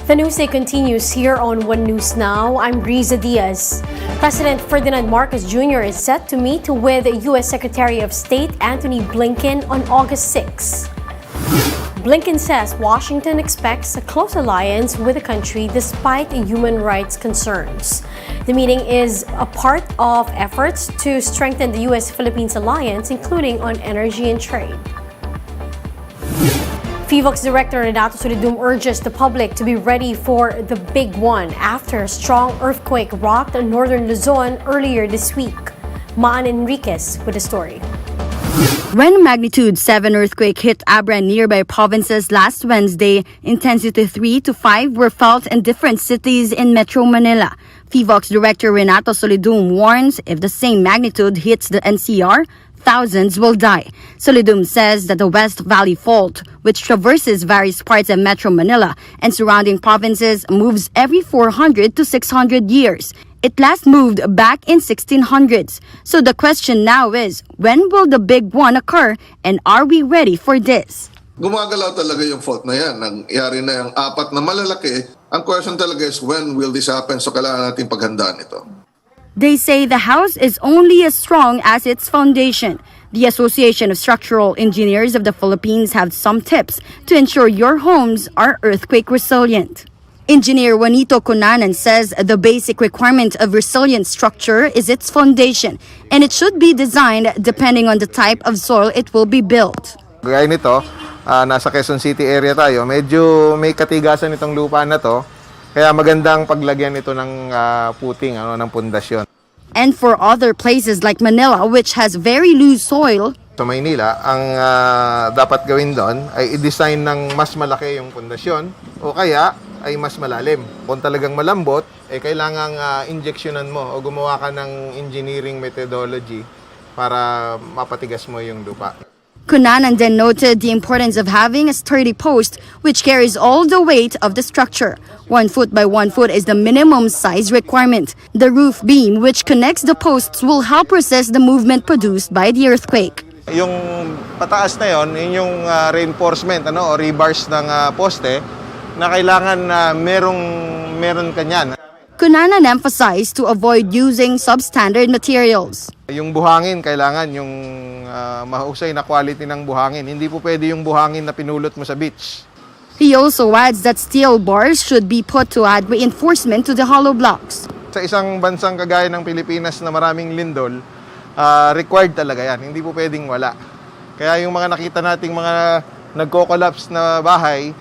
The news day continues here on One News Now. I'm Riza Diaz. President Ferdinand Marcos Jr. is set to meet with U.S. Secretary of State Antony Blinken on August 6. Blinken says Washington expects a close alliance with the country despite human rights concerns. The meeting is a part of efforts to strengthen the U.S.-Philippines alliance, including on energy and trade. PHIVOLCS Director Renato Solidum urges the public to be ready for the big one after a strong earthquake rocked northern Luzon earlier this week. Maan Enriquez with the story. When a magnitude 7 earthquake hit Abra and nearby provinces last Wednesday, intensity 3 to 5 were felt in different cities in Metro Manila. PHIVOLCS Director Renato Solidum warns if the same magnitude hits the NCR, thousands will die. Solidum says that the West Valley Fault, which traverses various parts of Metro Manila and surrounding provinces, moves every 400 to 600 years. It last moved back in 1600s. So the question now is, when will the big one occur and are we ready for this? Gumagalaw talaga yung fault na yan. Nangyari na yung 4 na malalaki. Ang question talaga is, when will this happen? So kailangan natin paghandaan ito. They say the house is only as strong as its foundation. The Association of Structural Engineers of the Philippines have some tips to ensure your homes are earthquake resilient. Engineer Juanito Cunanan says the basic requirement of resilient structure is its foundation, and it should be designed depending on the type of soil it will be built. Gaya nito, nasa Quezon City area tayo, medyo may katigasan itong lupa na to, kaya magandang paglagyan ito ng puting, ng pundasyon. And for other places like Manila, which has very loose soil, sa Maynila, ang dapat gawin doon ay i-design ng mas malaki yung pundasyon o kaya ay mas malalim. Kung talagang malambot, kailangang injeksyonan mo o gumawa ka ng engineering methodology para mapatigas mo yung lupa. Cunanan then noted the importance of having a sturdy post which carries all the weight of the structure. 1 foot by 1 foot is the minimum size requirement. The roof beam which connects the posts will help resist the movement produced by the earthquake. Yung pataas na yun yung reinforcement o rebars ng poste na kailangan meron kanyan. Cunanan emphasized to avoid using substandard materials. Yung buhangin, kailangan yung mahusay na quality ng buhangin. Hindi po pwede yung buhangin na pinulot mo sa beach. He also adds that steel bars should be put to add reinforcement to the hollow blocks. Sa isang bansang kagaya ng Pilipinas na maraming lindol, required talaga yan. Hindi po pwedeng wala. Kaya yung mga nakita nating mga nagko-collapse na bahay,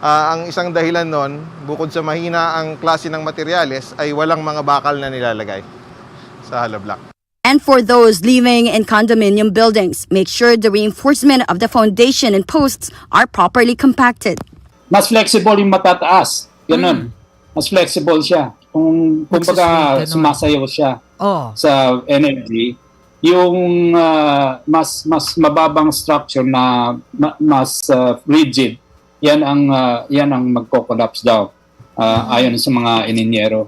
ang isang dahilan nun, bukod sa mahina ang klase ng materyales, ay walang mga bakal na nilalagay sa hollow block. And for those living in condominium buildings, make sure the reinforcement of the foundation and posts are properly compacted. Mas flexible yung matataas. Ganun. Mas flexible siya. Kung kumbaga sumasayaw siya sa energy, yung mas mababang structure na mas rigid, yan ang magko-collapse daw ayon sa mga ininyero.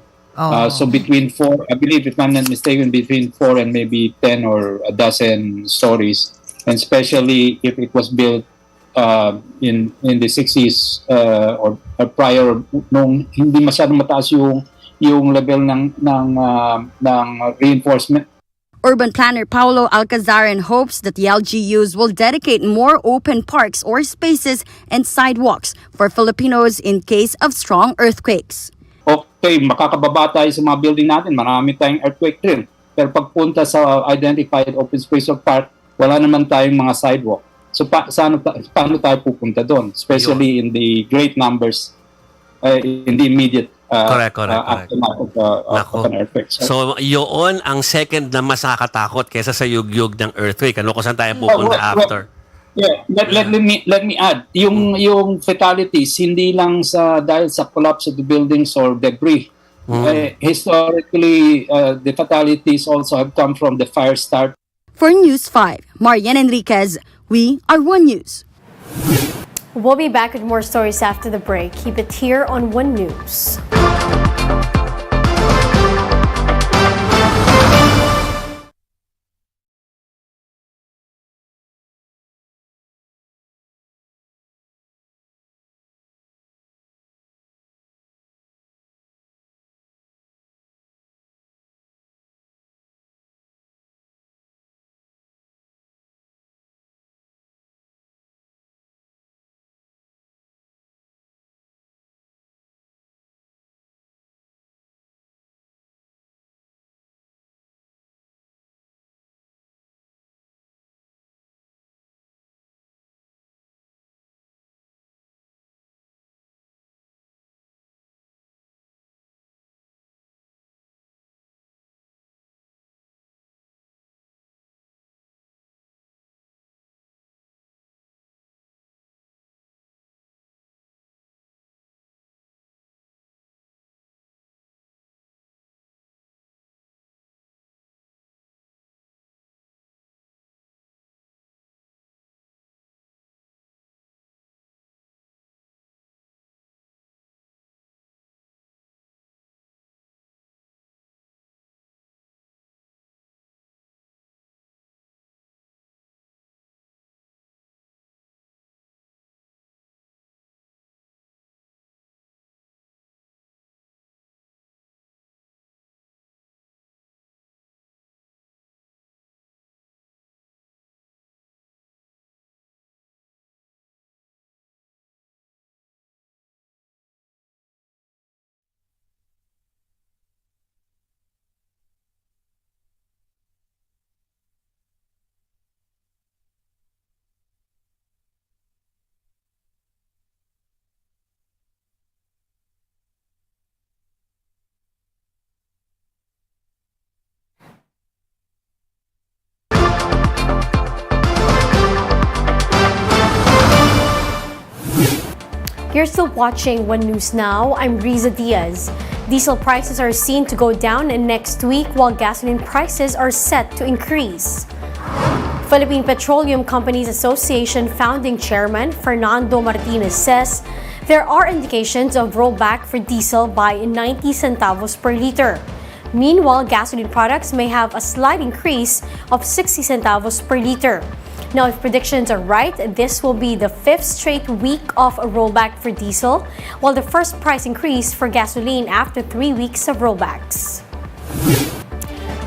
So between 4, I believe if I'm not mistaken, between 4 and maybe 10 or a dozen stories, and especially if it was built in the 60s or prior, nung hindi masyadong mataas yung level ng reinforcement. Urban planner Paulo Alcazaran hopes that the LGUs will dedicate more open parks or spaces and sidewalks for Filipinos in case of strong earthquakes. Okay, makakababa tayo sa mga building natin, marami tayong earthquake drill. Pero pagpunta sa identified open space or park, wala naman tayong mga sidewalk. So paano tayo pupunta doon? Especially in the great numbers, in the immediate aftermath of an earthquake. So yun ang second na mas nakakatakot kaysa sa yugyug ng earthquake. Ano kung saan tayo pupunta after? Yeah, let me add, yung fatalities hindi lang dahil sa collapse of the buildings or debris. Historically, the fatalities also have come from the fire start. For News 5, Marian Enriquez, we are One News. We'll be back with more stories after the break. Keep it here on One News. You're still watching One News Now. I'm Riza Diaz. Diesel prices are seen to go down next week while gasoline prices are set to increase. Philippine Petroleum Companies Association founding chairman Fernando Martinez says there are indications of rollback for diesel by 90 centavos per liter. Meanwhile, gasoline products may have a slight increase of 60 centavos per liter. Now, if predictions are right, this will be the 5th straight week of a rollback for diesel, while the first price increase for gasoline after 3 weeks of rollbacks.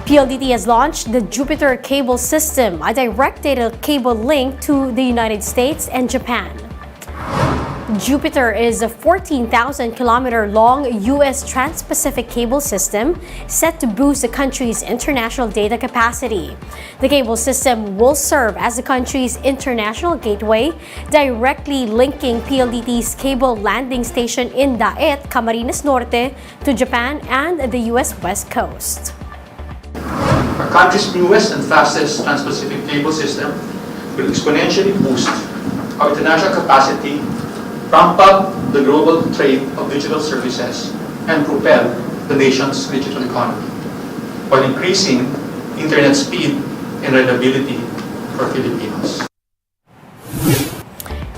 PLDT has launched the Jupiter cable system, a direct data cable link to the United States and Japan. Jupiter is a 14,000-kilometer-long U.S. transpacific cable system set to boost the country's international data capacity. The cable system will serve as the country's international gateway, directly linking PLDT's cable landing station in Daet, Camarines Norte, to Japan and the U.S. West Coast. Our country's newest and fastest transpacific cable system will exponentially boost our international capacity, ramp up the global trade of digital services, and propel the nation's digital economy, while increasing internet speed and reliability for Filipinos.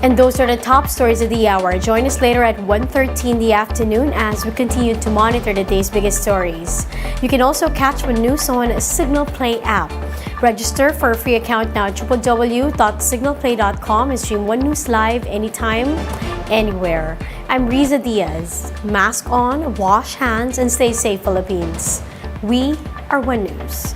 And those are the top stories of the hour. Join us later at 1:13 in the afternoon as we continue to monitor the day's biggest stories. You can also catch One News on Signal Play app. Register for a free account now at www.signalplay.com and stream One News live anytime, anywhere. I'm Riza Diaz. Mask on, wash hands, and stay safe, Philippines. We are One News.